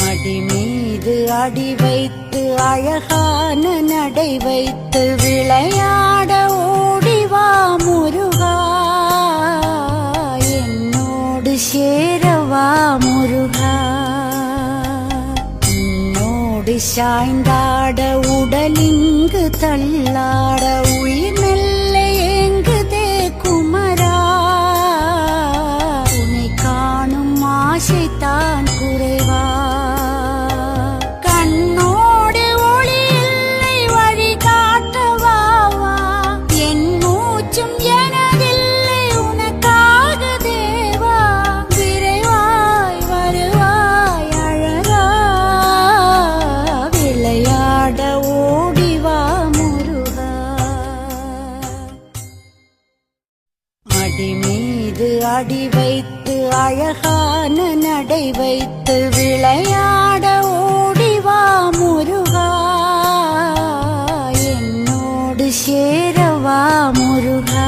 அடி மீது அடி வைத்து அழகான நடை வைத்து விளையாட ஓடிவா முருகா, என்னோடு சேரவா முருகா. உன்னோடு சாய்ந்தாட உடலிங்கு தள்ளாட உயிர் மெல்ல ஏங்குதே குமரா, உன்னை காணும் ஆசைத்தான் குறைவா. கண்ணோடு ஒளி இல்லை வழி காட்டவாவா, என் மூச்சும் எனதில்லை உனக்காக தேவா. விரைவாய் வருவாய் அழகா, விளையாட ஓடிவா முருகா. அடி மீது அடி வைத்து அழகான நடை வைத்து விளையாட ஓடிவா முருகா, என்னோடு சேரவா முருகா.